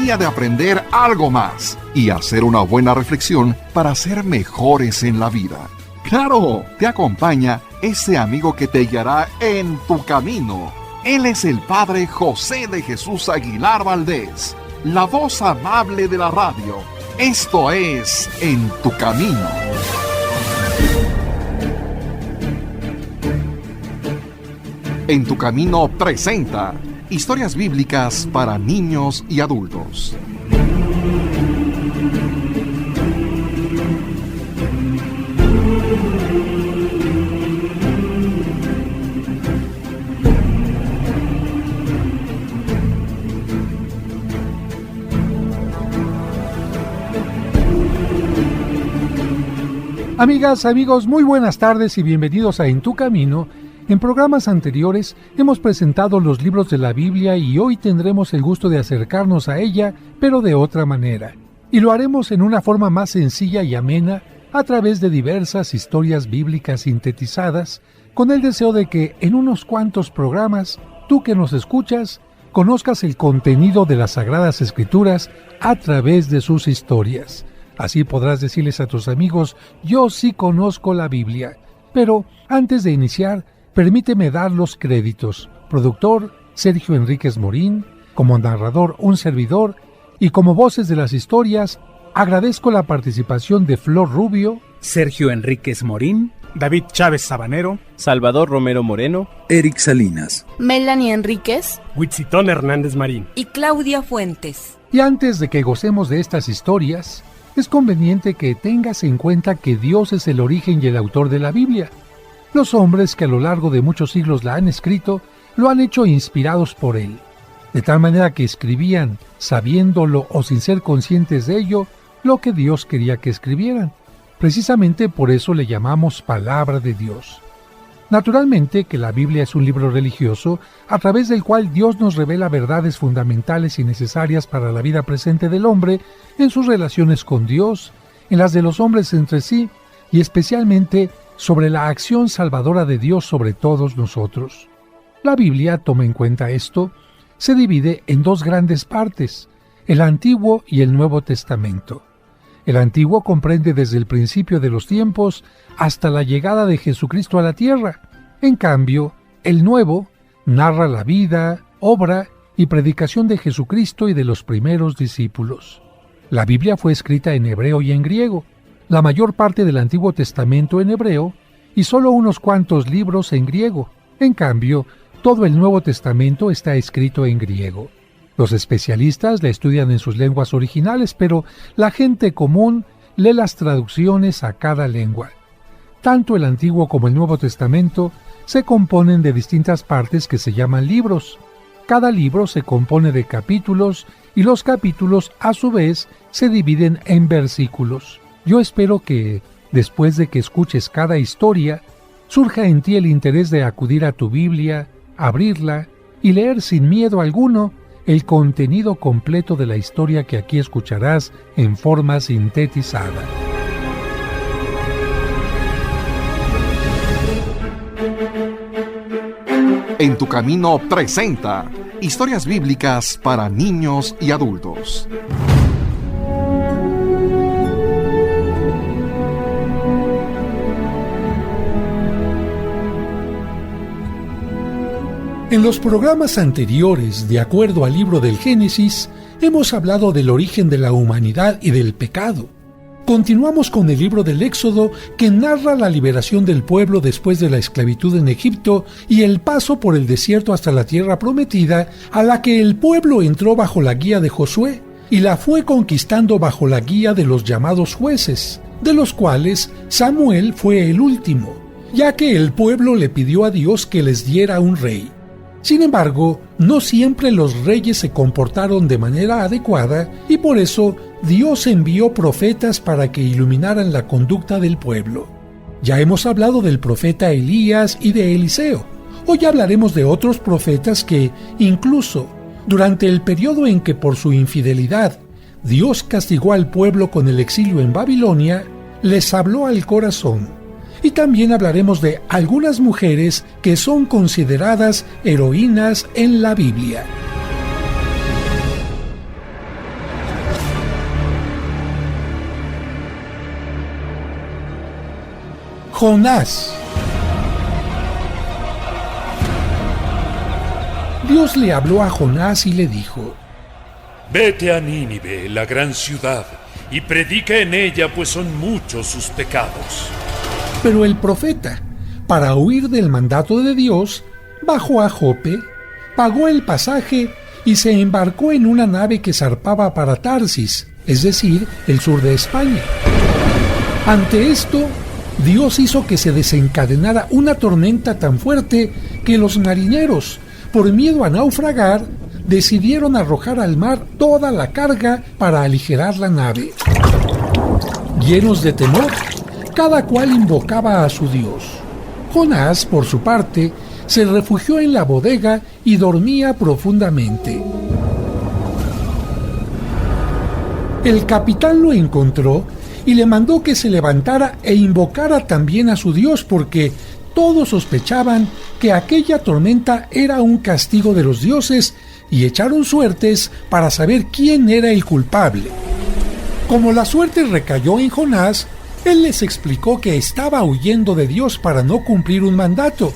alegría de aprender algo más y hacer una buena reflexión para ser mejores en la vida. ¡Claro! Te acompaña ese amigo que te guiará en tu camino. Él es el Padre José de Jesús Aguilar Valdés, la voz amable de la radio. Esto es En tu Camino. En tu Camino presenta historias bíblicas para niños y adultos. Amigas, amigos, muy buenas tardes y bienvenidos a En tu Camino. En programas anteriores hemos presentado los libros de la Biblia y hoy tendremos el gusto de acercarnos a ella, pero de otra manera. Y lo haremos en una forma más sencilla y amena, a través de diversas historias bíblicas sintetizadas, con el deseo de que en unos cuantos programas, tú que nos escuchas, conozcas el contenido de las Sagradas Escrituras a través de sus historias. Así podrás decirles a tus amigos, yo sí conozco la Biblia. Pero antes de iniciar, permíteme dar los créditos. Productor, Sergio Enríquez Morín. Como narrador, un servidor. Y como voces de las historias, agradezco la participación de Flor Rubio, Sergio Enríquez Morín, David Chávez Sabanero, Salvador Romero Moreno, Eric Salinas, Melanie Enríquez, Huitzitón Hernández Marín y Claudia Fuentes. Y antes de que gocemos de estas historias, es conveniente que tengas en cuenta que Dios es el origen y el autor de la Biblia. Los hombres que a lo largo de muchos siglos la han escrito, lo han hecho inspirados por Él, de tal manera que escribían, sabiéndolo o sin ser conscientes de ello, lo que Dios quería que escribieran. Precisamente por eso le llamamos Palabra de Dios. Naturalmente que la Biblia es un libro religioso a través del cual Dios nos revela verdades fundamentales y necesarias para la vida presente del hombre en sus relaciones con Dios, en las de los hombres entre sí y especialmente sobre la acción salvadora de Dios sobre todos nosotros. La Biblia, toma en cuenta esto, se divide en dos grandes partes, el Antiguo y el Nuevo Testamento. El Antiguo comprende desde el principio de los tiempos hasta la llegada de Jesucristo a la tierra. En cambio, el Nuevo narra la vida, obra y predicación de Jesucristo y de los primeros discípulos. La Biblia fue escrita en hebreo y en griego, la mayor parte del Antiguo Testamento en hebreo y solo unos cuantos libros en griego. En cambio, todo el Nuevo Testamento está escrito en griego. Los especialistas la estudian en sus lenguas originales, pero la gente común lee las traducciones a cada lengua. Tanto el Antiguo como el Nuevo Testamento se componen de distintas partes que se llaman libros. Cada libro se compone de capítulos y los capítulos, a su vez, se dividen en versículos. Yo espero que, después de que escuches cada historia, surja en ti el interés de acudir a tu Biblia, abrirla y leer sin miedo alguno el contenido completo de la historia que aquí escucharás en forma sintetizada. En tu Camino presenta historias bíblicas para niños y adultos. En los programas anteriores, de acuerdo al libro del Génesis, hemos hablado del origen de la humanidad y del pecado. Continuamos con el libro del Éxodo, que narra la liberación del pueblo después de la esclavitud en Egipto y el paso por el desierto hasta la tierra prometida, a la que el pueblo entró bajo la guía de Josué y la fue conquistando bajo la guía de los llamados jueces, de los cuales Samuel fue el último, ya que el pueblo le pidió a Dios que les diera un rey. Sin embargo, no siempre los reyes se comportaron de manera adecuada y por eso Dios envió profetas para que iluminaran la conducta del pueblo. Ya hemos hablado del profeta Elías y de Eliseo. Hoy hablaremos de otros profetas que, incluso durante el periodo en que por su infidelidad Dios castigó al pueblo con el exilio en Babilonia, les habló al corazón. Y también hablaremos de algunas mujeres que son consideradas heroínas en la Biblia. Jonás. Dios le habló a Jonás y le dijo: Vete a Nínive, la gran ciudad, y predica en ella, pues son muchos sus pecados. Pero el profeta, para huir del mandato de Dios, bajó a Jope, pagó el pasaje y se embarcó en una nave que zarpaba para Tarsis, es decir, el sur de España. Ante esto, Dios hizo que se desencadenara una tormenta tan fuerte que los marineros, por miedo a naufragar, decidieron arrojar al mar toda la carga para aligerar la nave. Llenos de temor, cada cual invocaba a su Dios. Jonás, por su parte, se refugió en la bodega y dormía profundamente. El capitán lo encontró y le mandó que se levantara e invocara también a su Dios, porque todos sospechaban que aquella tormenta era un castigo de los dioses y echaron suertes para saber quién era el culpable. Como la suerte recayó en Jonás, él les explicó que estaba huyendo de Dios para no cumplir un mandato,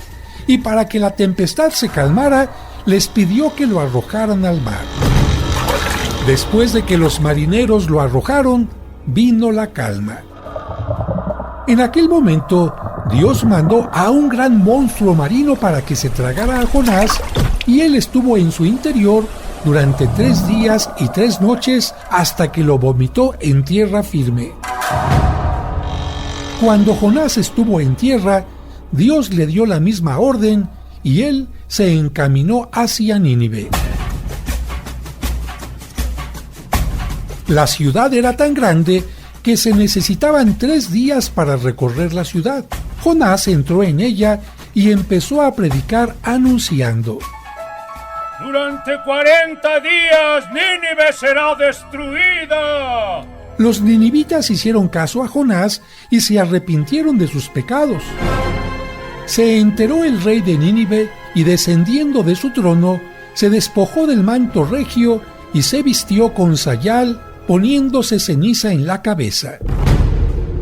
y para que la tempestad se calmara, les pidió que lo arrojaran al mar. Después de que los marineros lo arrojaron, vino la calma. En aquel momento, Dios mandó a un gran monstruo marino para que se tragara a Jonás, y él estuvo en su interior durante 3 días y 3 noches hasta que lo vomitó en tierra firme. Cuando Jonás estuvo en tierra, Dios le dio la misma orden y él se encaminó hacia Nínive. La ciudad era tan grande que se necesitaban 3 días para recorrer la ciudad. Jonás entró en ella y empezó a predicar anunciando: Durante 40 días Nínive será destruida. Los ninivitas hicieron caso a Jonás y se arrepintieron de sus pecados. Se enteró el rey de Nínive y, descendiendo de su trono, se despojó del manto regio y se vistió con sayal, poniéndose ceniza en la cabeza.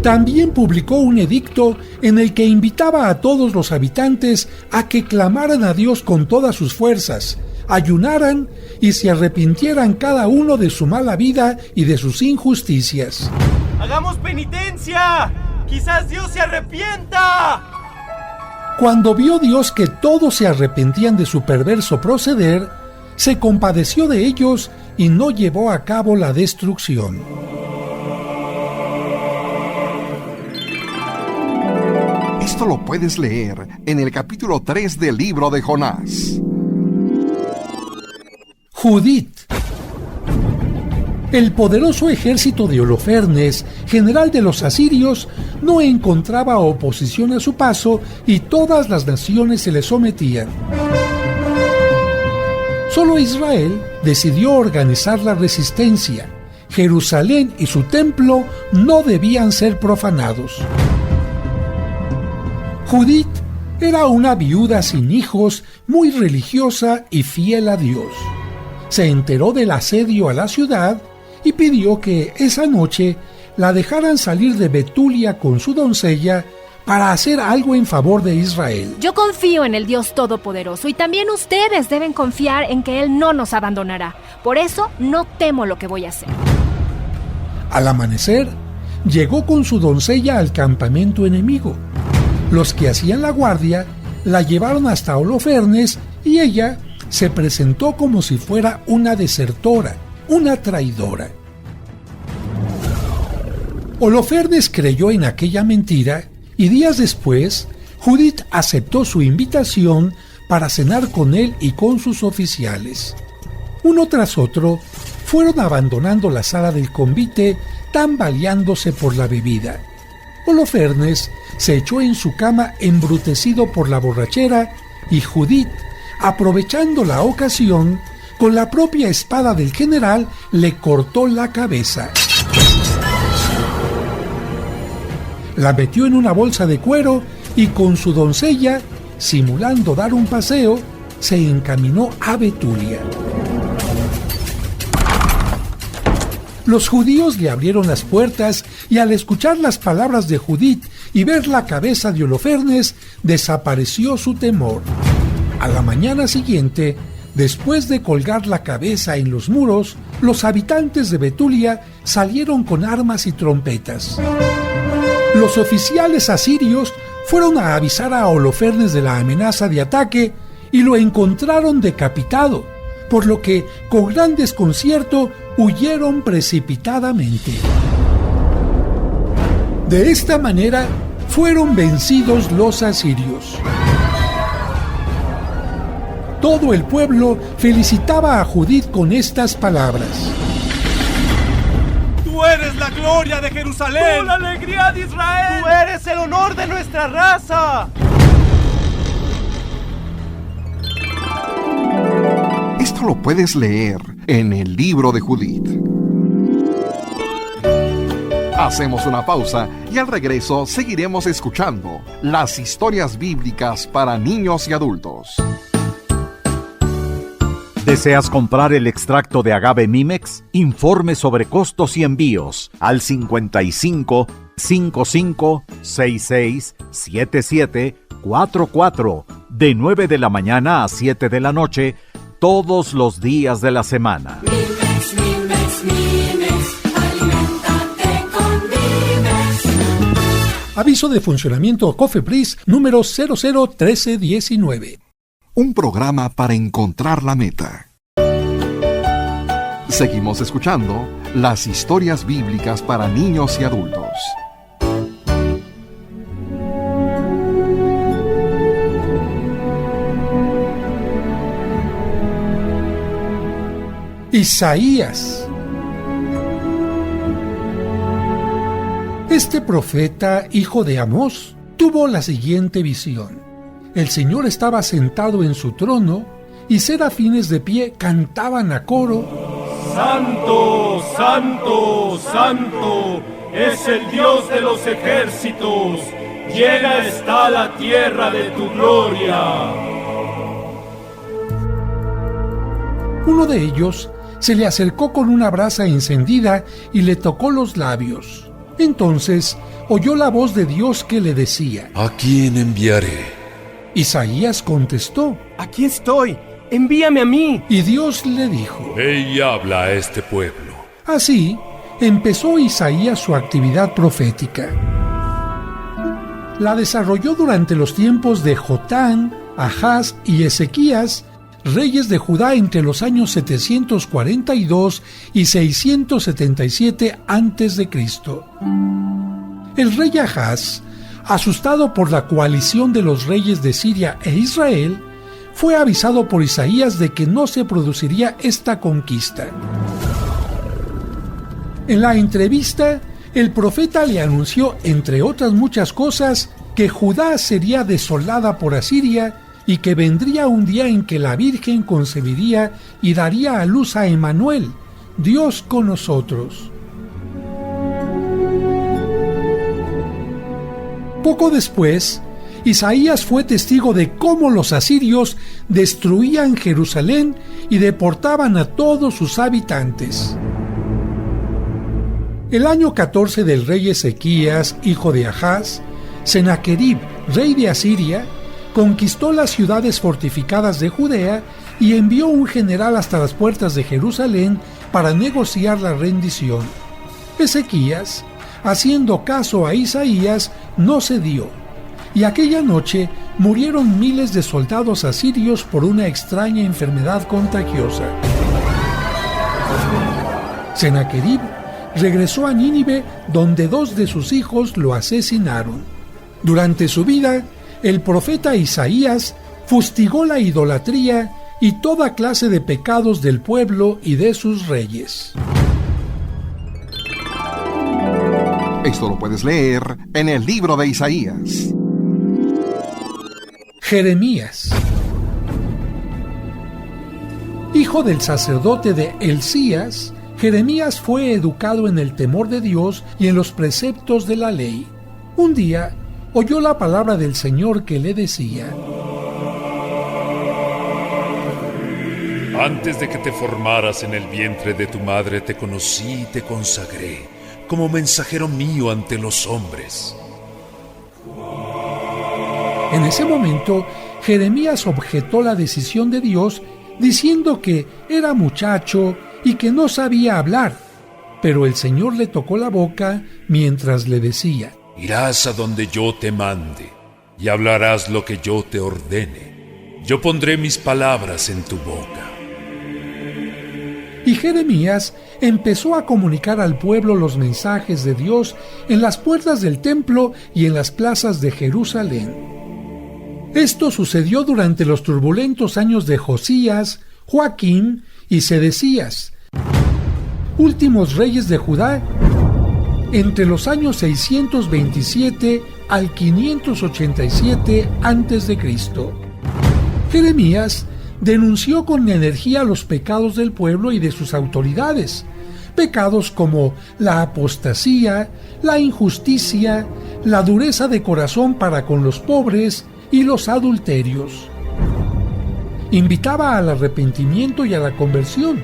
También publicó un edicto en el que invitaba a todos los habitantes a que clamaran a Dios con todas sus fuerzas, ayunaran y se arrepintieran cada uno de su mala vida y de sus injusticias. ¡Hagamos penitencia! ¡Quizás Dios se arrepienta! Cuando vio Dios que todos se arrepentían de su perverso proceder, se compadeció de ellos y no llevó a cabo la destrucción. Esto lo puedes leer en el capítulo 3 del libro de Jonás. Judith. El poderoso ejército de Holofernes, general de los asirios, no encontraba oposición a su paso y todas las naciones se le sometían. Solo Israel decidió organizar la resistencia. Jerusalén y su templo no debían ser profanados. Judith era una viuda sin hijos, muy religiosa y fiel a Dios. Se enteró del asedio a la ciudad y pidió que esa noche la dejaran salir de Betulia con su doncella para hacer algo en favor de Israel. Yo confío en el Dios Todopoderoso y también ustedes deben confiar en que Él no nos abandonará. Por eso no temo lo que voy a hacer. Al amanecer, llegó con su doncella al campamento enemigo. Los que hacían la guardia la llevaron hasta Holofernes y ella se presentó como si fuera una desertora, una traidora. Holofernes creyó en aquella mentira y días después, Judith aceptó su invitación para cenar con él y con sus oficiales. Uno tras otro, fueron abandonando la sala del convite, tambaleándose por la bebida. Holofernes se echó en su cama embrutecido por la borrachera y Judith, aprovechando la ocasión, con la propia espada del general le cortó la cabeza. La metió en una bolsa de cuero y con su doncella, simulando dar un paseo, se encaminó a Betulia. Los judíos le abrieron las puertas y al escuchar las palabras de Judith y ver la cabeza de Holofernes, desapareció su temor. A la mañana siguiente, después de colgar la cabeza en los muros, los habitantes de Betulia salieron con armas y trompetas. Los oficiales asirios fueron a avisar a Holofernes de la amenaza de ataque y lo encontraron decapitado, por lo que, con gran desconcierto, huyeron precipitadamente. De esta manera, fueron vencidos los asirios. Todo el pueblo felicitaba a Judith con estas palabras: ¡Tú eres la gloria de Jerusalén! ¡Tú la alegría de Israel! ¡Tú eres el honor de nuestra raza! Esto lo puedes leer en el libro de Judith. Hacemos una pausa y al regreso seguiremos escuchando las historias bíblicas para niños y adultos. ¿Deseas comprar el extracto de agave Mimex? Informe sobre costos y envíos al 55 55 66 77 44 de 9 de la mañana a 7 de la noche todos los días de la semana. Mimex, Mimex, Mimex, aliméntate con Mimex. Aviso de funcionamiento COFEPRIS número 001319. Un programa para encontrar la meta. Seguimos escuchando las historias bíblicas para niños y adultos. Isaías. Este profeta, hijo de Amós, tuvo la siguiente visión. El Señor estaba sentado en su trono y serafines de pie cantaban a coro: ¡Santo, santo, santo es el Dios de los ejércitos! ¡Llena está la tierra de tu gloria! Uno de ellos se le acercó con una brasa encendida y le tocó los labios. Entonces oyó la voz de Dios que le decía: ¿A quién enviaré? Isaías contestó: ¡Aquí estoy! ¡Envíame a mí! Y Dios le dijo: Ve y habla a este pueblo. Así empezó Isaías su actividad profética. La desarrolló durante los tiempos de Jotán, Ahaz y Ezequías, reyes de Judá entre los años 742 y 677 a.C. El rey Ahaz, asustado por la coalición de los reyes de Siria e Israel, fue avisado por Isaías de que no se produciría esta conquista. En la entrevista, el profeta le anunció, entre otras muchas cosas, que Judá sería desolada por Asiria y que vendría un día en que la Virgen concebiría y daría a luz a Emmanuel, Dios con nosotros. Poco después, Isaías fue testigo de cómo los asirios destruían Jerusalén y deportaban a todos sus habitantes. El año 14 del rey Ezequías, hijo de Ahaz, Sennacherib, rey de Asiria, conquistó las ciudades fortificadas de Judea y envió un general hasta las puertas de Jerusalén para negociar la rendición. Ezequías, haciendo caso a Isaías, no cedió, y aquella noche murieron miles de soldados asirios por una extraña enfermedad contagiosa. Sennacherib regresó a Nínive, donde 2 de sus hijos lo asesinaron. Durante su vida, el profeta Isaías fustigó la idolatría y toda clase de pecados del pueblo y de sus reyes. Esto lo puedes leer en el libro de Isaías. Jeremías. Hijo del sacerdote de Elías, Jeremías fue educado en el temor de Dios y en los preceptos de la ley. Un día oyó la palabra del Señor que le decía: Antes de que te formaras en el vientre de tu madre te conocí y te consagré como mensajero mío ante los hombres. En ese momento, Jeremías objetó la decisión de Dios diciendo que era muchacho y que no sabía hablar. Pero el Señor le tocó la boca mientras le decía: irás a donde yo te mande y hablarás lo que yo te ordene. Yo pondré mis palabras en tu boca. Y Jeremías empezó a comunicar al pueblo los mensajes de Dios en las puertas del templo y en las plazas de Jerusalén. Esto sucedió durante los turbulentos años de Josías, Joaquín y Sedecías, últimos reyes de Judá, entre los años 627 al 587 a.C. Jeremías denunció con energía los pecados del pueblo y de sus autoridades, pecados como la apostasía, la injusticia, la dureza de corazón para con los pobres y los adulterios. Invitaba al arrepentimiento y a la conversión,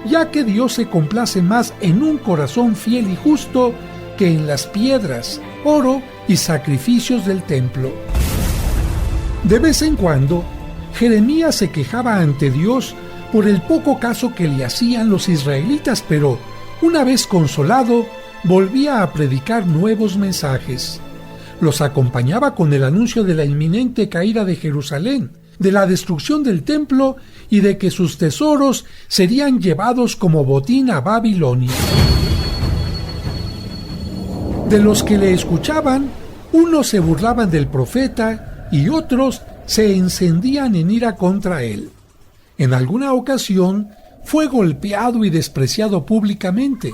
ya que Dios se complace más en un corazón fiel y justo que en las piedras, oro y sacrificios del templo. De vez en cuando, Jeremías se quejaba ante Dios por el poco caso que le hacían los israelitas, pero una vez consolado, volvía a predicar nuevos mensajes. Los acompañaba con el anuncio de la inminente caída de Jerusalén, de la destrucción del templo y de que sus tesoros serían llevados como botín a Babilonia. De los que le escuchaban, unos se burlaban del profeta y otros se encendían en ira contra él. En alguna ocasión fue golpeado y despreciado públicamente.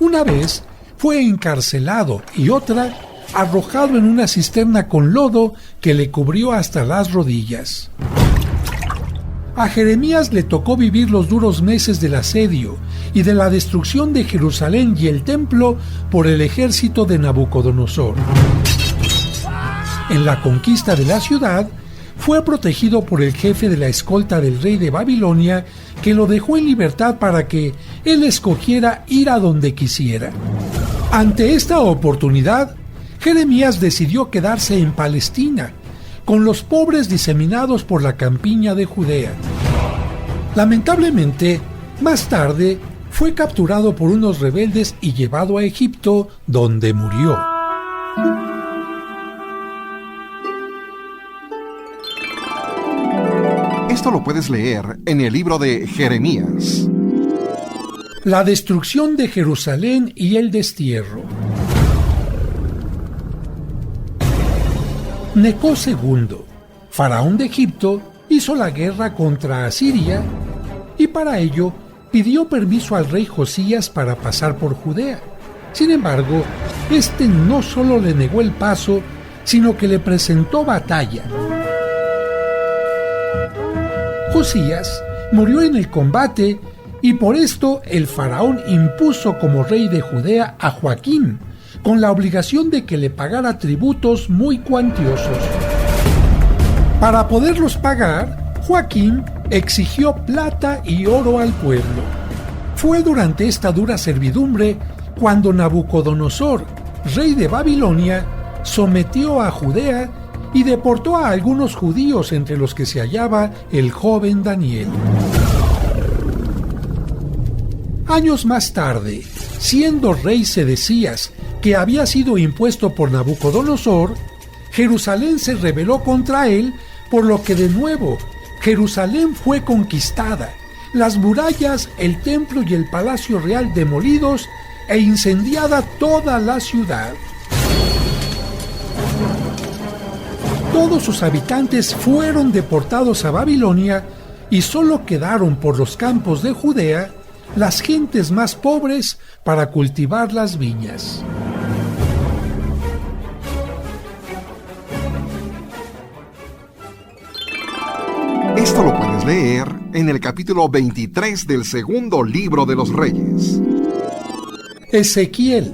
Una vez fue encarcelado y otra arrojado en una cisterna con lodo que le cubrió hasta las rodillas. A Jeremías le tocó vivir los duros meses del asedio y de la destrucción de Jerusalén y el templo por el ejército de Nabucodonosor. En la conquista de la ciudad, fue protegido por el jefe de la escolta del rey de Babilonia, que lo dejó en libertad para que él escogiera ir a donde quisiera. Ante esta oportunidad, Jeremías decidió quedarse en Palestina, con los pobres diseminados por la campiña de Judea. Lamentablemente, más tarde, fue capturado por unos rebeldes y llevado a Egipto, donde murió. Esto lo puedes leer en el libro de Jeremías. La destrucción de Jerusalén y el destierro. Neco II, faraón de Egipto, hizo la guerra contra Asiria y para ello pidió permiso al rey Josías para pasar por Judea. Sin embargo, este no solo le negó el paso, sino que le presentó batalla. Josías murió en el combate y por esto el faraón impuso como rey de Judea a Joaquín, con la obligación de que le pagara tributos muy cuantiosos. Para poderlos pagar, Joaquín exigió plata y oro al pueblo. Fue durante esta dura servidumbre cuando Nabucodonosor, rey de Babilonia, sometió a Judea y deportó a algunos judíos, entre los que se hallaba el joven Daniel. Años más tarde, siendo rey Sedecías, que había sido impuesto por Nabucodonosor, Jerusalén se rebeló contra él, por lo que de nuevo Jerusalén fue conquistada, las murallas, el templo y el palacio real demolidos e incendiada toda la ciudad. Todos sus habitantes fueron deportados a Babilonia y solo quedaron por los campos de Judea las gentes más pobres para cultivar las viñas. Esto lo puedes leer en el capítulo 23 del segundo libro de los Reyes. Ezequiel,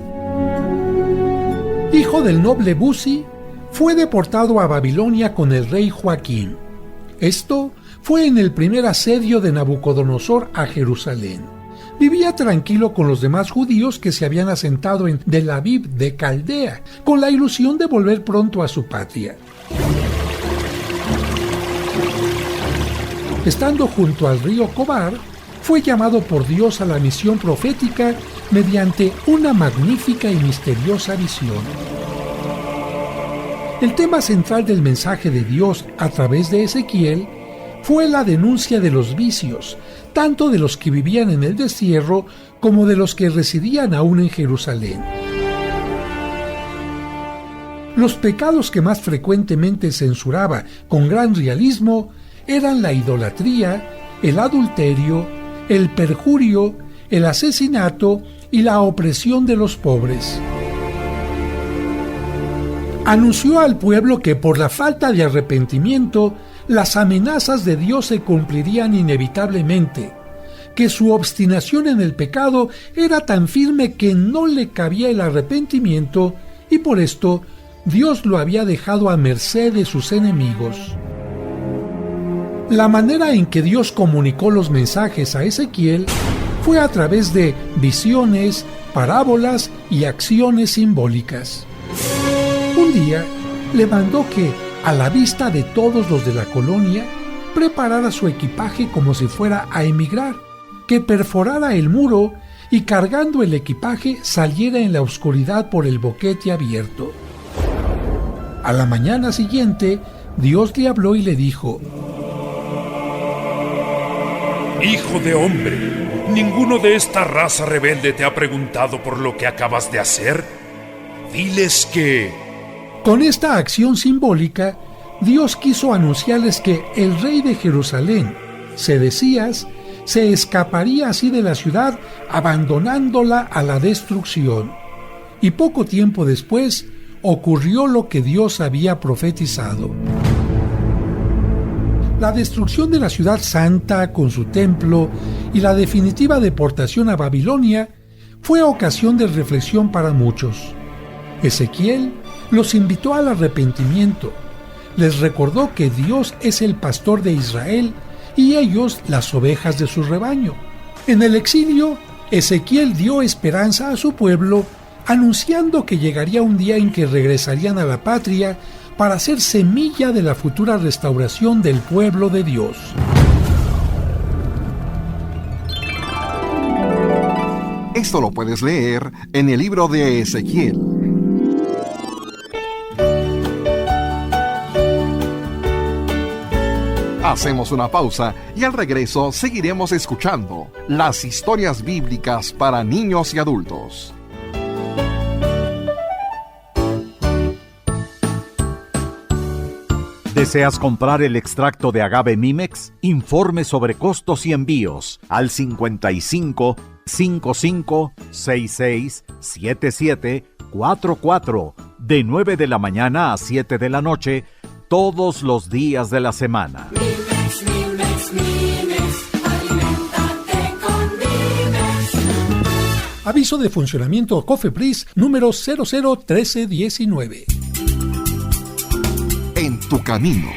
hijo del noble Buzi, fue deportado a Babilonia con el rey Joaquín. Esto fue en el primer asedio de Nabucodonosor a Jerusalén. vivía tranquilo con los demás judíos que se habían asentado en Tel Aviv de Caldea, con la ilusión de volver pronto a su patria. Estando junto al río Cobar, fue llamado por Dios a la misión profética mediante una magnífica y misteriosa visión. El tema central del mensaje de Dios a través de Ezequiel fue la denuncia de los vicios, tanto de los que vivían en el destierro como de los que residían aún en Jerusalén. Los pecados que más frecuentemente censuraba con gran realismo eran la idolatría, el adulterio, el perjurio, el asesinato y la opresión de los pobres. Anunció al pueblo que por la falta de arrepentimiento, las amenazas de Dios se cumplirían inevitablemente, que su obstinación en el pecado era tan firme que no le cabía el arrepentimiento y por esto Dios lo había dejado a merced de sus enemigos. La manera en que Dios comunicó los mensajes a Ezequiel fue a través de visiones, parábolas y acciones simbólicas. Un día le mandó que, a la vista de todos los de la colonia, preparara su equipaje como si fuera a emigrar, que perforara el muro y cargando el equipaje saliera en la oscuridad por el boquete abierto. A la mañana siguiente, Dios le habló y le dijo: Hijo de hombre, ¿ninguno de esta raza rebelde te ha preguntado por lo que acabas de hacer? Diles que... Con esta acción simbólica, Dios quiso anunciarles que el rey de Jerusalén, Sedecías, se escaparía así de la ciudad, abandonándola a la destrucción. Y poco tiempo después, ocurrió lo que Dios había profetizado. La destrucción de la ciudad santa con su templo y la definitiva deportación a Babilonia fue ocasión de reflexión para muchos. Ezequiel los invitó al arrepentimiento, les recordó que Dios es el pastor de Israel y ellos las ovejas de su rebaño. En el exilio, Ezequiel dio esperanza a su pueblo, anunciando que llegaría un día en que regresarían a la patria para ser semilla de la futura restauración del pueblo de Dios. Esto lo puedes leer en el libro de Ezequiel. Hacemos una pausa y al regreso seguiremos escuchando las historias bíblicas para niños y adultos. ¿Deseas comprar el extracto de agave Mimex? Informe sobre costos y envíos al 55 55 66 77 44 de 9 de la mañana a 7 de la noche todos los días de la semana. Mimex, Mimex, Mimex, aliméntate con Mimex. Aviso de funcionamiento COFEPRIS número 001319. En tu camino.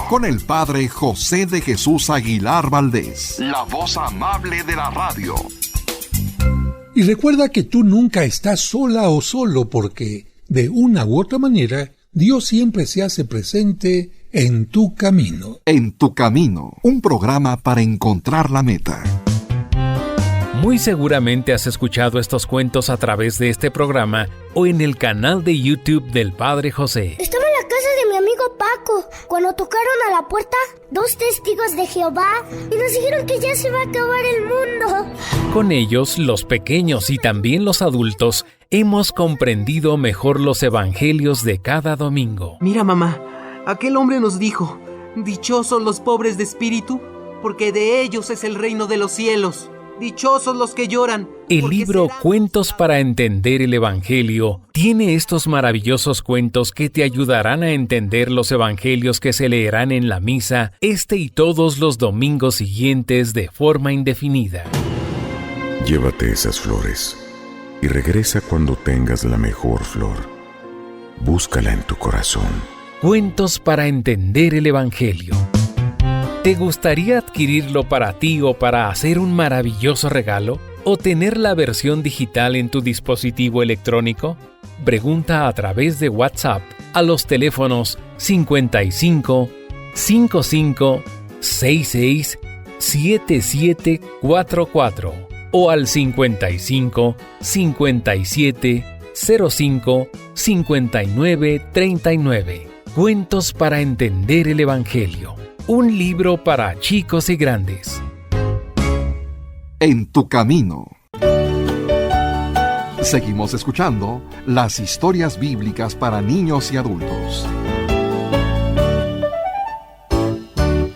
Con el Padre José de Jesús Aguilar Valdés, la voz amable de la radio. Y recuerda que tú nunca estás sola o solo porque, de una u otra manera, Dios siempre se hace presente en tu camino. En tu camino, un programa para encontrar la meta. Muy seguramente has escuchado estos cuentos a través de este programa o en el canal de YouTube del Padre José. Estaba en la casa de mi amigo Paco cuando tocaron a la puerta 2 testigos de Jehová y nos dijeron que ya se va a acabar el mundo. Con ellos, los pequeños y también los adultos hemos comprendido mejor los evangelios de cada domingo. Mira, mamá, aquel hombre nos dijo: dichosos los pobres de espíritu, porque de ellos es el reino de los cielos. Dichosos los que lloran. El libro Cuentos para entender el Evangelio tiene estos maravillosos cuentos que te ayudarán a entender los evangelios que se leerán en la misa este y todos los domingos siguientes de forma indefinida. Llévate esas flores y regresa cuando tengas la mejor flor. Búscala en tu corazón. Cuentos para entender el Evangelio. ¿Te gustaría adquirirlo para ti o para hacer un maravilloso regalo? ¿O tener la versión digital en tu dispositivo electrónico? Pregunta a través de WhatsApp a los teléfonos 55 55 66 7744 o al 55 57 05 59 39. Cuentos para entender el Evangelio. Un libro para chicos y grandes. En tu camino. Seguimos escuchando las historias bíblicas para niños y adultos.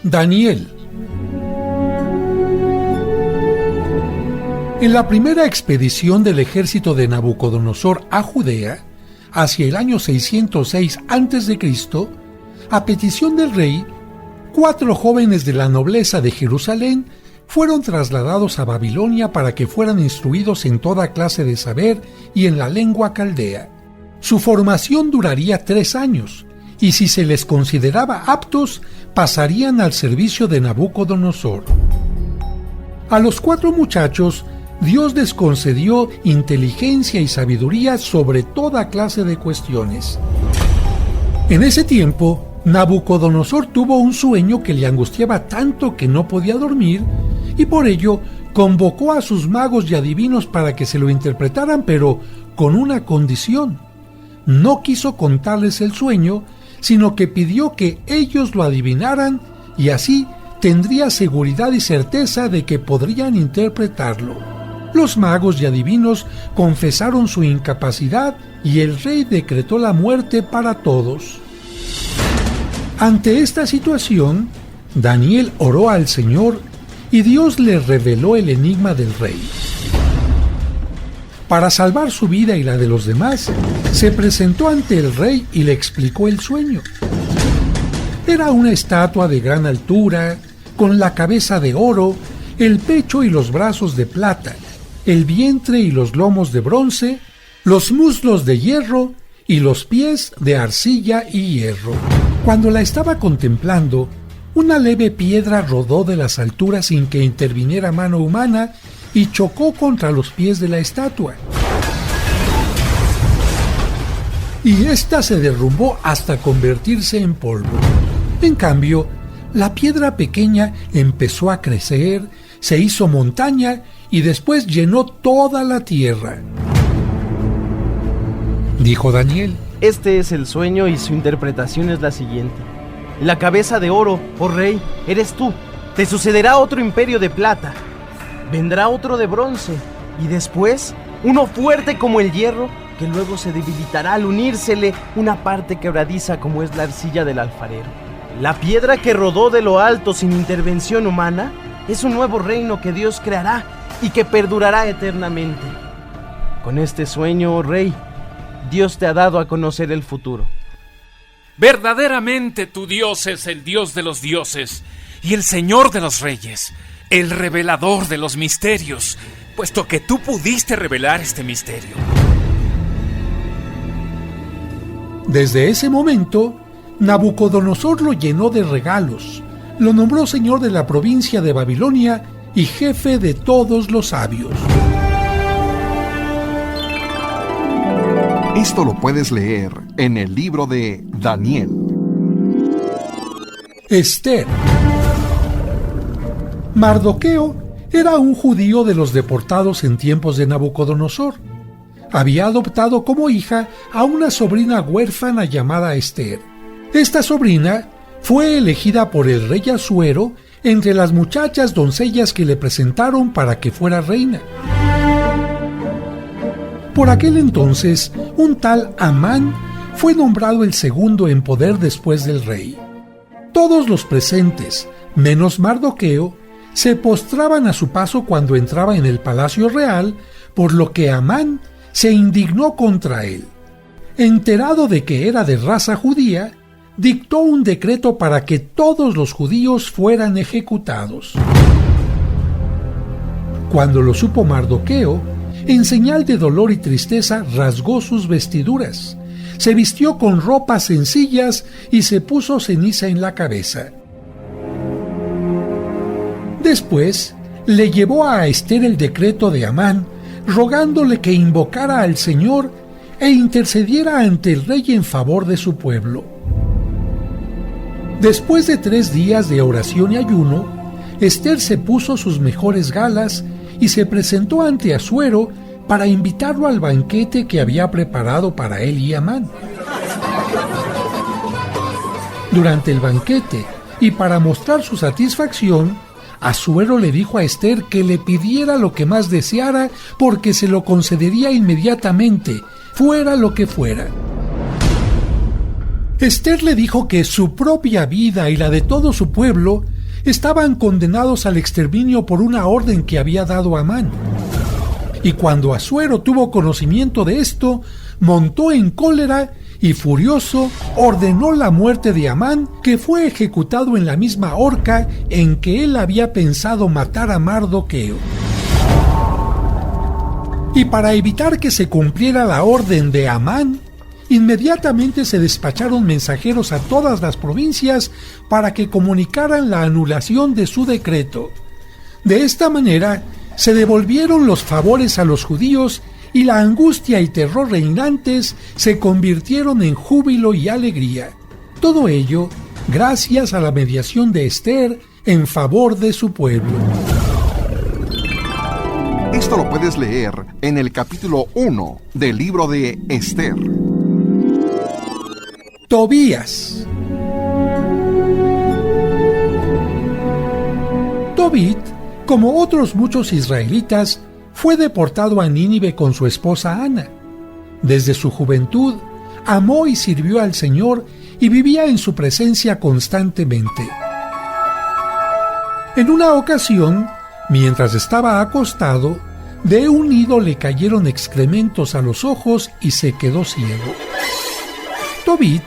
Daniel. En la primera expedición del ejército de Nabucodonosor a Judea, hacia el año 606 a.C., a petición del rey, 4 jóvenes de la nobleza de Jerusalén fueron trasladados a Babilonia para que fueran instruidos en toda clase de saber y en la lengua caldea. Su formación duraría 3 años, y si se les consideraba aptos, pasarían al servicio de Nabucodonosor. A los 4 muchachos, Dios les concedió inteligencia y sabiduría sobre toda clase de cuestiones. En ese tiempo, Nabucodonosor tuvo un sueño que le angustiaba tanto que no podía dormir, y por ello convocó a sus magos y adivinos para que se lo interpretaran, pero con una condición. No quiso contarles el sueño, sino que pidió que ellos lo adivinaran, y así tendría seguridad y certeza de que podrían interpretarlo. Los magos y adivinos confesaron su incapacidad, y el rey decretó la muerte para todos. Ante esta situación, Daniel oró al Señor y Dios le reveló el enigma del rey. Para salvar su vida y la de los demás, se presentó ante el rey y le explicó el sueño. Era una estatua de gran altura, con la cabeza de oro, el pecho y los brazos de plata, el vientre y los lomos de bronce, los muslos de hierro y los pies de arcilla y hierro. Cuando la estaba contemplando, una leve piedra rodó de las alturas sin que interviniera mano humana y chocó contra los pies de la estatua. Y ésta se derrumbó hasta convertirse en polvo. En cambio, la piedra pequeña empezó a crecer, se hizo montaña y después llenó toda la tierra. Dijo Daniel: Este es el sueño y su interpretación es la siguiente. La cabeza de oro, oh rey, eres tú. Te sucederá otro imperio de plata. Vendrá otro de bronce y después uno fuerte como el hierro, que luego se debilitará al unírsele una parte quebradiza como es la arcilla del alfarero. La piedra que rodó de lo alto sin intervención humana es un nuevo reino que Dios creará y que perdurará eternamente. Con este sueño, oh rey, Dios te ha dado a conocer el futuro. Verdaderamente tu Dios es el Dios de los dioses y el Señor de los reyes, el revelador de los misterios, puesto que tú pudiste revelar este misterio. Desde ese momento, Nabucodonosor lo llenó de regalos, lo nombró señor de la provincia de Babilonia y jefe de todos los sabios. Esto lo puedes leer en el libro de Daniel. Esther. Mardoqueo era un judío de los deportados en tiempos de Nabucodonosor. Había adoptado como hija a una sobrina huérfana llamada Esther. Esta sobrina fue elegida por el rey Asuero entre las muchachas doncellas que le presentaron para que fuera reina. Por aquel entonces, un tal Amán fue nombrado el segundo en poder después del rey. Todos los presentes, menos Mardoqueo, se postraban a su paso cuando entraba en el palacio real, por lo que Amán se indignó contra él. Enterado de que era de raza judía, dictó un decreto para que todos los judíos fueran ejecutados. Cuando lo supo Mardoqueo, en señal de dolor y tristeza rasgó sus vestiduras, se vistió con ropas sencillas y se puso ceniza en la cabeza. Después, le llevó a Ester el decreto de Amán, rogándole que invocara al Señor e intercediera ante el rey en favor de su pueblo. Después de 3 días de oración y ayuno, Ester se puso sus mejores galas y se presentó ante Asuero para invitarlo al banquete que había preparado para él y Amán. Durante el banquete, y para mostrar su satisfacción, Asuero le dijo a Ester que le pidiera lo que más deseara porque se lo concedería inmediatamente, fuera lo que fuera. Ester le dijo que su propia vida y la de todo su pueblo estaban condenados al exterminio por una orden que había dado Amán. Y cuando Asuero tuvo conocimiento de esto, montó en cólera y furioso ordenó la muerte de Amán, que fue ejecutado en la misma horca en que él había pensado matar a Mardoqueo. Y para evitar que se cumpliera la orden de Amán, inmediatamente se despacharon mensajeros a todas las provincias para que comunicaran la anulación de su decreto. De esta manera, se devolvieron los favores a los judíos y la angustia y terror reinantes se convirtieron en júbilo y alegría. Todo ello gracias a la mediación de Ester en favor de su pueblo. Esto lo puedes leer en el capítulo 1 del libro de Ester. Tobías. Tobit, como otros muchos israelitas, fue deportado a Nínive con su esposa Ana. Desde su juventud, amó y sirvió al Señor y vivía en su presencia constantemente. En una ocasión, mientras estaba acostado, de un nido le cayeron excrementos a los ojos y se quedó ciego. Tobit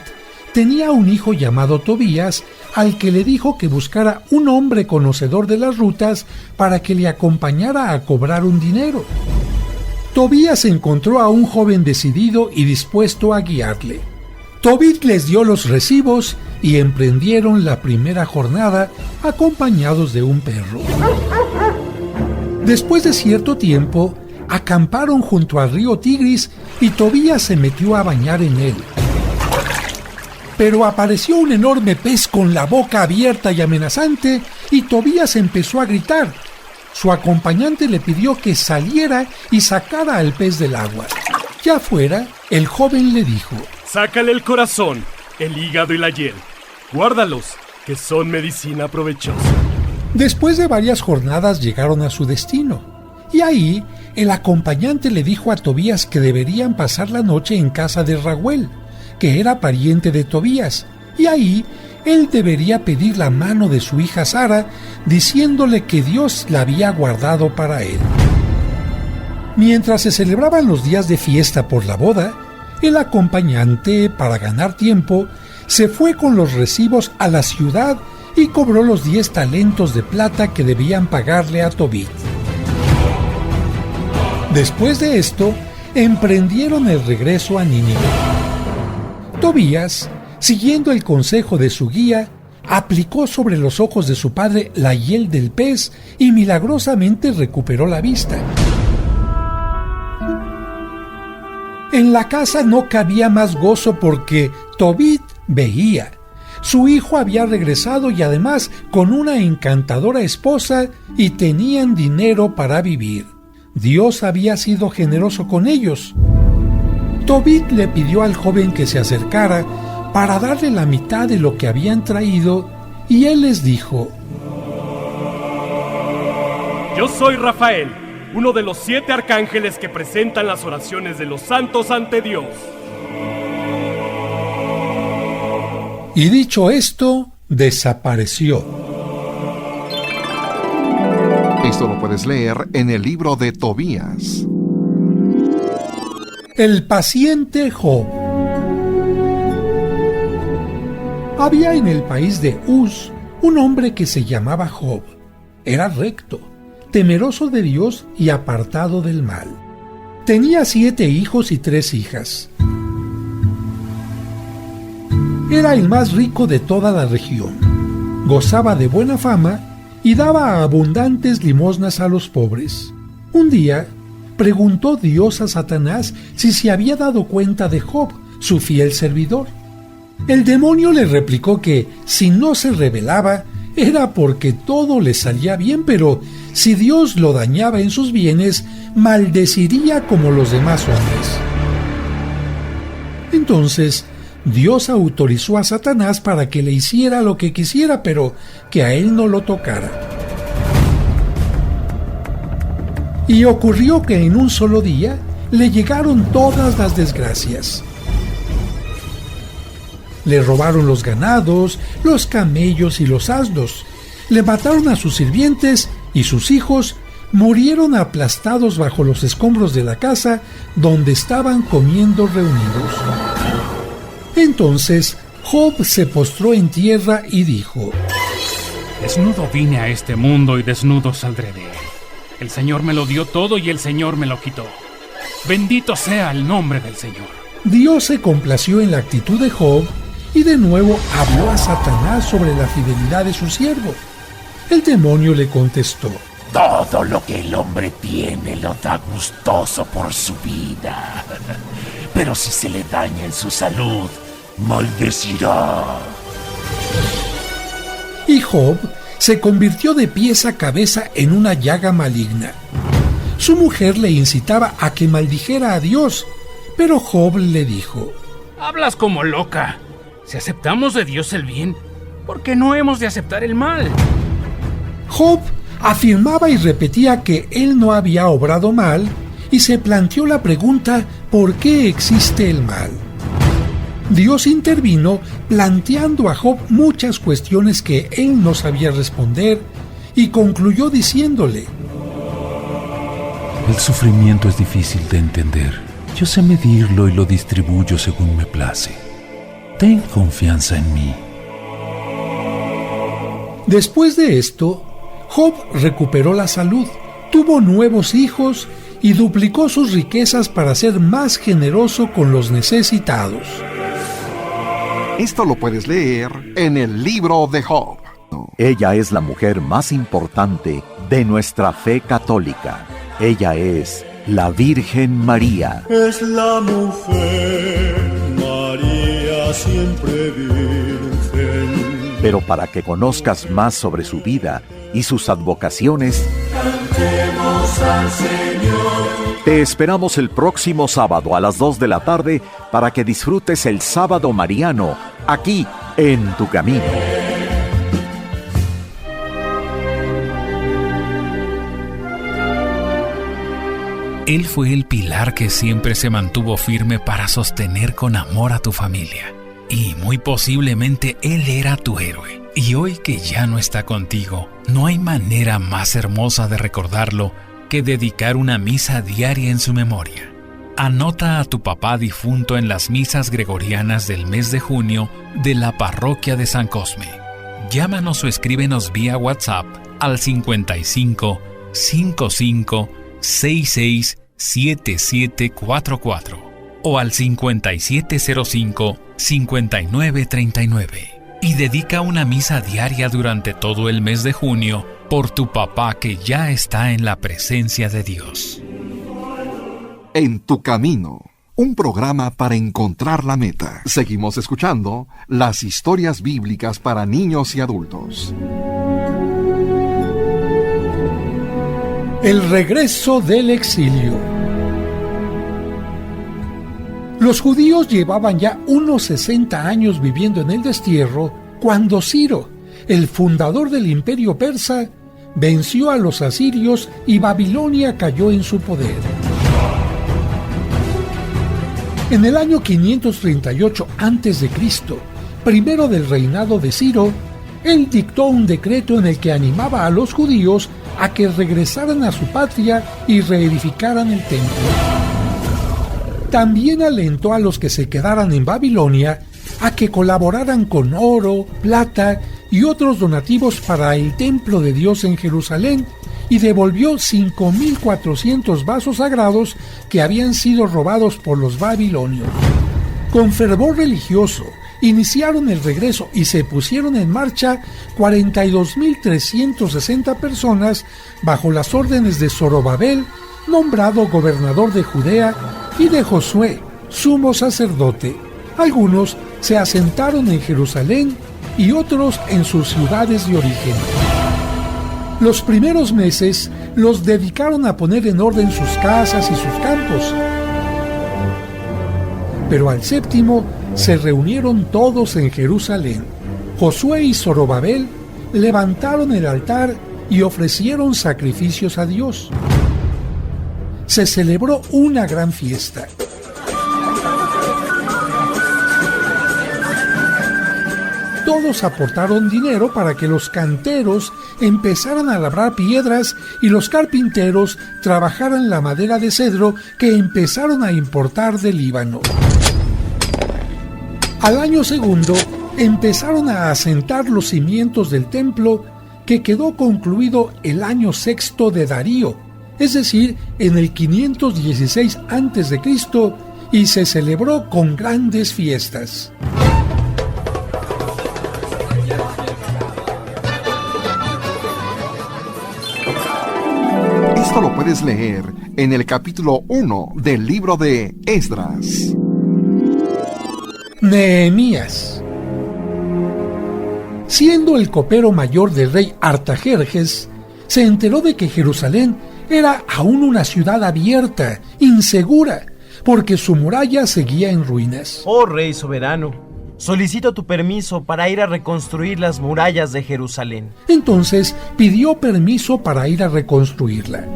tenía un hijo llamado Tobías, al que le dijo que buscara un hombre conocedor de las rutas para que le acompañara a cobrar un dinero. Tobías encontró a un joven decidido y dispuesto a guiarle. Tobit les dio los recibos y emprendieron la primera jornada acompañados de un perro. Después de cierto tiempo, acamparon junto al río Tigris y Tobías se metió a bañar en él. Pero apareció un enorme pez con la boca abierta y amenazante y Tobías empezó a gritar. Su acompañante le pidió que saliera y sacara al pez del agua. Ya afuera, el joven le dijo: Sácale el corazón, el hígado y la hiel. Guárdalos, que son medicina provechosa. Después de varias jornadas llegaron a su destino. Y ahí, el acompañante le dijo a Tobías que deberían pasar la noche en casa de Raguel, que era pariente de Tobías, y ahí él debería pedir la mano de su hija Sara, diciéndole que Dios la había guardado para él. Mientras se celebraban los días de fiesta por la boda, el acompañante, para ganar tiempo, se fue con los recibos a la ciudad y cobró los 10 talentos de plata que debían pagarle a Tobit. Después de esto, emprendieron el regreso a Nínive. Tobías, siguiendo el consejo de su guía, aplicó sobre los ojos de su padre la hiel del pez y milagrosamente recuperó la vista. En la casa no cabía más gozo porque Tobit veía. Su hijo había regresado y además con una encantadora esposa y tenían dinero para vivir. Dios había sido generoso con ellos. Tobit le pidió al joven que se acercara para darle la mitad de lo que habían traído y él les dijo: Yo soy Rafael, uno de los 7 arcángeles que presentan las oraciones de los santos ante Dios. Y dicho esto, desapareció. Esto lo puedes leer en el libro de Tobías. El paciente Job. Había en el país de Uz un hombre que se llamaba Job. Era recto, temeroso de Dios y apartado del mal. Tenía 7 hijos y 3 hijas. Era el más rico de toda la región. Gozaba de buena fama y daba abundantes limosnas a los pobres. Un día, preguntó Dios a Satanás si se había dado cuenta de Job, su fiel servidor. El demonio le replicó que si no se rebelaba era porque todo le salía bien, pero si Dios lo dañaba en sus bienes, maldeciría como los demás hombres. Entonces, Dios autorizó a Satanás para que le hiciera lo que quisiera, pero que a él no lo tocara. Y ocurrió que en un solo día le llegaron todas las desgracias. Le robaron los ganados, los camellos y los asnos, le mataron a sus sirvientes y sus hijos murieron aplastados bajo los escombros de la casa donde estaban comiendo reunidos. Entonces Job se postró en tierra y dijo: Desnudo vine a este mundo y desnudo saldré de él. El Señor me lo dio todo y el Señor me lo quitó. Bendito sea el nombre del Señor. Dios se complació en la actitud de Job y de nuevo habló a Satanás sobre la fidelidad de su siervo. El demonio le contestó: Todo lo que el hombre tiene lo da gustoso por su vida. Pero si se le daña en su salud, maldecirá. Y Job se convirtió de pies a cabeza en una llaga maligna. Su mujer le incitaba a que maldijera a Dios, pero Job le dijo: Hablas como loca. Si aceptamos de Dios el bien, ¿por qué no hemos de aceptar el mal? Job afirmaba y repetía que él no había obrado mal y se planteó la pregunta: ¿por qué existe el mal? Dios intervino planteando a Job muchas cuestiones que él no sabía responder y concluyó diciéndole: El sufrimiento es difícil de entender. Yo sé medirlo y lo distribuyo según me place. Ten confianza en mí. Después de esto, Job recuperó la salud, tuvo nuevos hijos y duplicó sus riquezas para ser más generoso con los necesitados. Esto lo puedes leer en el libro de Job. Ella es la mujer más importante de nuestra fe católica. Ella es la Virgen María. Es la mujer, María siempre virgen. Pero para que conozcas más sobre su vida y sus advocaciones, cantemos al Señor. Te esperamos el próximo sábado a las 2 de la tarde para que disfrutes el Sábado Mariano aquí en Tu Camino. Él fue el pilar que siempre se mantuvo firme para sostener con amor a tu familia. Y muy posiblemente Él era tu héroe. Y hoy que ya no está contigo, no hay manera más hermosa de recordarlo que dedicar una misa diaria en su memoria. Anota a tu papá difunto en las misas gregorianas del mes de junio de la parroquia de San Cosme. Llámanos o escríbenos vía WhatsApp al 55 55 66 7744 o al 5705 5939 y dedica una misa diaria durante todo el mes de junio por tu papá que ya está en la presencia de Dios. En Tu Camino, un programa para encontrar la meta. Seguimos escuchando las historias bíblicas para niños y adultos. El regreso del exilio. Los judíos llevaban ya unos 60 años viviendo en el destierro cuando Ciro, el fundador del imperio persa, venció a los asirios y Babilonia cayó en su poder. En el año 538 a.C., primero del reinado de Ciro, él dictó un decreto en el que animaba a los judíos a que regresaran a su patria y reedificaran el templo. También alentó a los que se quedaran en Babilonia a que colaboraran con oro, plata y otros donativos para el templo de Dios en Jerusalén y devolvió 5.400 vasos sagrados que habían sido robados por los babilonios. Con fervor religioso iniciaron el regreso y se pusieron en marcha 42.360 personas bajo las órdenes de Zorobabel, nombrado gobernador de Judea, y de Josué, sumo sacerdote. Algunos se asentaron en Jerusalén y otros en sus ciudades de origen. Los primeros meses los dedicaron a poner en orden sus casas y sus campos. Pero al séptimo se reunieron todos en Jerusalén. Josué y Zorobabel levantaron el altar y ofrecieron sacrificios a Dios. Se celebró una gran fiesta. Todos aportaron dinero para que los canteros empezaran a labrar piedras y los carpinteros trabajaran la madera de cedro que empezaron a importar del Líbano. Al año segundo empezaron a asentar los cimientos del templo, que quedó concluido el año sexto de Darío, es decir, en el 516 a.C., y se celebró con grandes fiestas. Esto lo puedes leer en el capítulo 1 del libro de Esdras. Nehemías. Siendo el copero mayor del rey Artajerjes, se enteró de que Jerusalén era aún una ciudad abierta, insegura, porque su muralla seguía en ruinas. Oh rey soberano, solicito tu permiso para ir a reconstruir las murallas de Jerusalén. Entonces pidió permiso para ir a reconstruirla.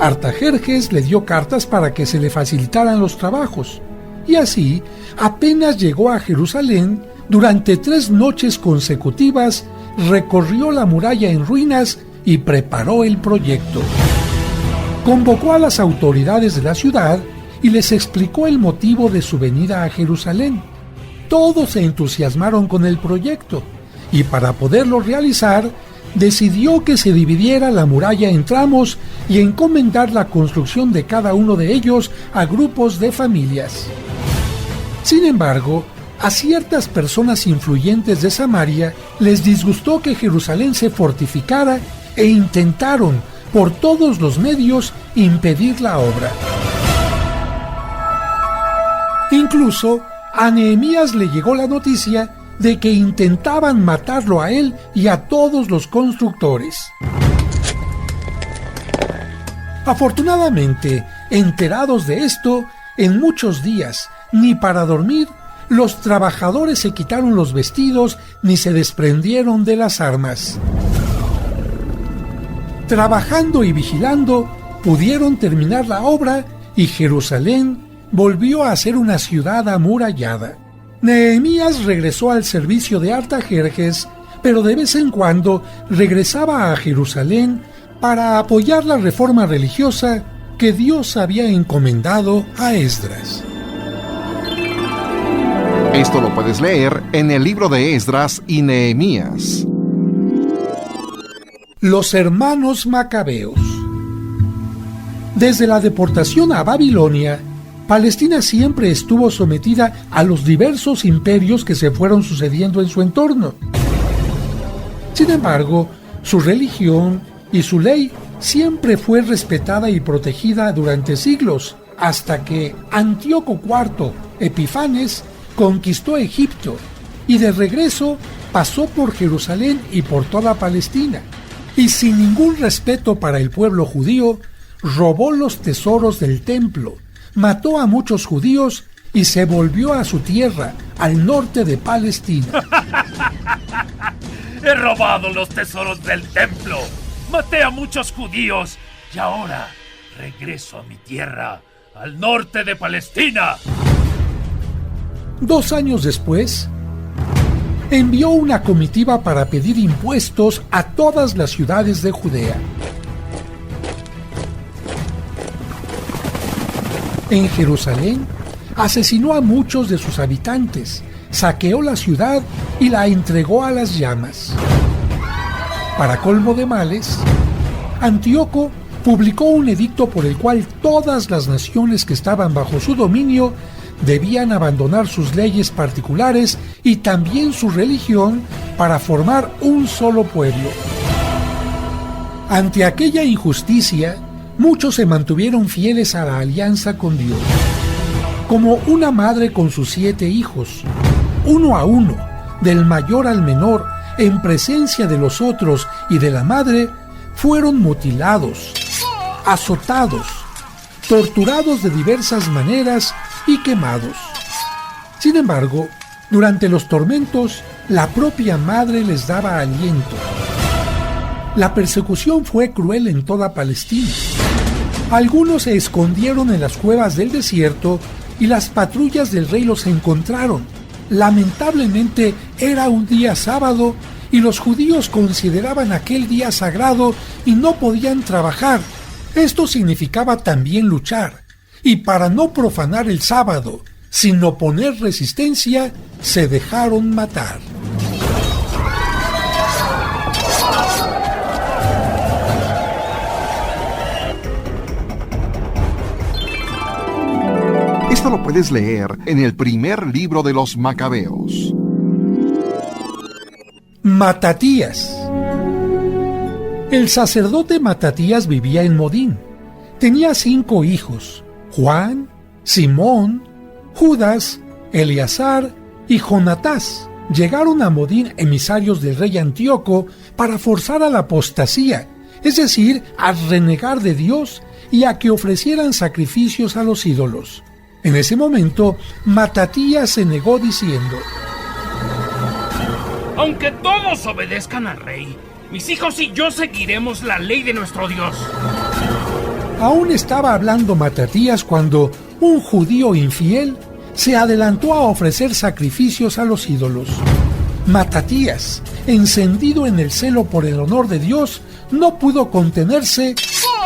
Artajerjes le dio cartas para que se le facilitaran los trabajos, y así, apenas llegó a Jerusalén, durante 3 noches consecutivas recorrió la muralla en ruinas y preparó el proyecto. Convocó a las autoridades de la ciudad y les explicó el motivo de su venida a Jerusalén. Todos se entusiasmaron con el proyecto y para poderlo realizar, decidió que se dividiera la muralla en tramos y encomendar la construcción de cada uno de ellos a grupos de familias. Sin embargo, a ciertas personas influyentes de Samaria les disgustó que Jerusalén se fortificara e intentaron, por todos los medios, impedir la obra. Incluso a Nehemías le llegó la noticia de que intentaban matarlo a él y a todos los constructores. Afortunadamente, enterados de esto, en muchos días, ni para dormir, los trabajadores se quitaron los vestidos ni se desprendieron de las armas. Trabajando y vigilando, pudieron terminar la obra y Jerusalén volvió a ser una ciudad amurallada. Nehemías regresó al servicio de Artajerjes, pero de vez en cuando regresaba a Jerusalén para apoyar la reforma religiosa que Dios había encomendado a Esdras. Esto lo puedes leer en el libro de Esdras y Nehemías. Los hermanos macabeos. Desde la deportación a Babilonia, Palestina siempre estuvo sometida a los diversos imperios que se fueron sucediendo en su entorno. Sin embargo, su religión y su ley siempre fue respetada y protegida durante siglos, hasta que Antíoco IV Epifanes conquistó Egipto y de regreso pasó por Jerusalén y por toda Palestina, y sin ningún respeto para el pueblo judío, robó los tesoros del templo, mató a muchos judíos y se volvió a su tierra, al norte de Palestina. He robado los tesoros del templo, maté a muchos judíos y ahora regreso a mi tierra, al norte de Palestina. 2 años después, envió una comitiva para pedir impuestos a todas las ciudades de Judea. En Jerusalén, asesinó a muchos de sus habitantes, saqueó la ciudad y la entregó a las llamas. Para colmo de males, Antíoco publicó un edicto por el cual todas las naciones que estaban bajo su dominio debían abandonar sus leyes particulares y también su religión para formar un solo pueblo. Ante aquella injusticia, muchos se mantuvieron fieles a la alianza con Dios. Como una madre con sus 7 hijos, uno a uno, del mayor al menor, en presencia de los otros y de la madre, fueron mutilados, azotados, torturados de diversas maneras y quemados. Sin embargo, durante los tormentos, la propia madre les daba aliento. La persecución fue cruel en toda Palestina. Algunos se escondieron en las cuevas del desierto y las patrullas del rey los encontraron. Lamentablemente era un día sábado y los judíos consideraban aquel día sagrado y no podían trabajar. Esto significaba también luchar, y para no profanar el sábado, sin oponer resistencia, se dejaron matar. Esto lo puedes leer en el primer libro de los Macabeos. Matatías. El sacerdote Matatías vivía en Modín. Tenía 5 hijos: Juan, Simón, Judas, Eleazar y Jonatás. Llegaron a Modín emisarios del rey Antíoco para forzar a la apostasía, es decir, a renegar de Dios y a que ofrecieran sacrificios a los ídolos. En ese momento, Matatías se negó diciendo: aunque todos obedezcan al rey, mis hijos y yo seguiremos la ley de nuestro Dios. Aún estaba hablando Matatías cuando un judío infiel se adelantó a ofrecer sacrificios a los ídolos. Matatías, encendido en el celo por el honor de Dios, no pudo contenerse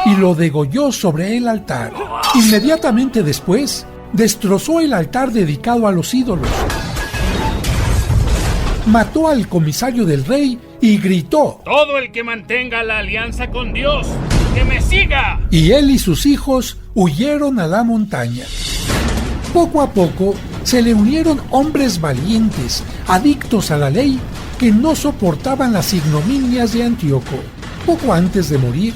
y lo degolló sobre el altar. Inmediatamente después, destrozó el altar dedicado a los ídolos. Mató al comisario del rey y gritó: todo el que mantenga la alianza con Dios, ¡que me siga! Y él y sus hijos huyeron a la montaña. Poco a poco se le unieron hombres valientes, adictos a la ley, que no soportaban las ignominias de Antíoco. Poco antes de morir,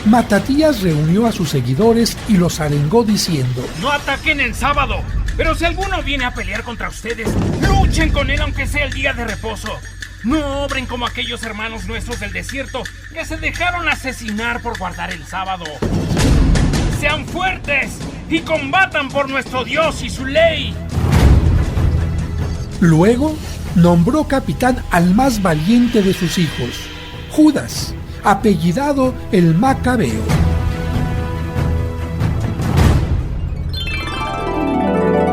Matatías reunió a sus seguidores y los arengó diciendo: no ataquen en sábado, pero si alguno viene a pelear contra ustedes, luchen con él aunque sea el día de reposo. No obren como aquellos hermanos nuestros del desierto que se dejaron asesinar por guardar el sábado. Sean fuertes y combatan por nuestro Dios y su ley. Luego nombró capitán al más valiente de sus hijos, Judas, apellidado el Macabeo.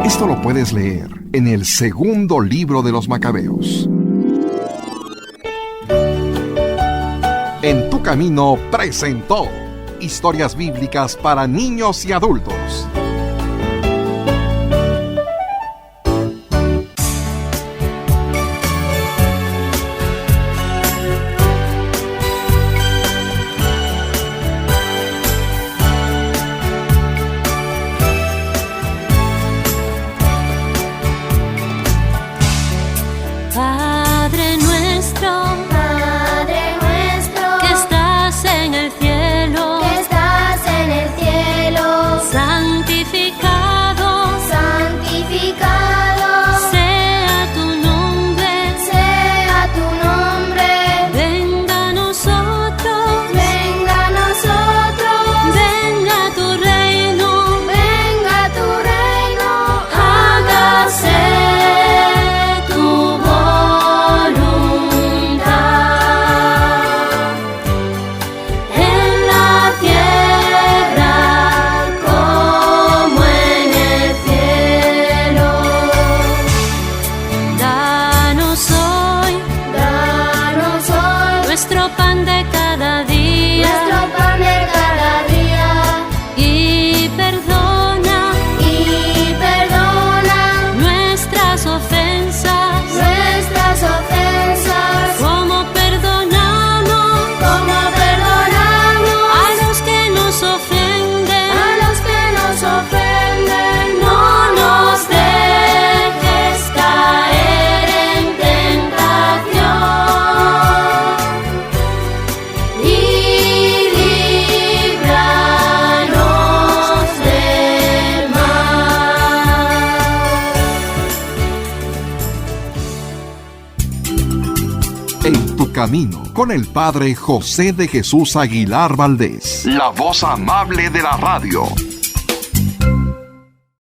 Esto lo puedes leer en el segundo libro de los Macabeos. En tu camino presentó historias bíblicas para niños y adultos. Santo En tu camino, con el Padre José de Jesús Aguilar Valdés, la voz amable de la radio.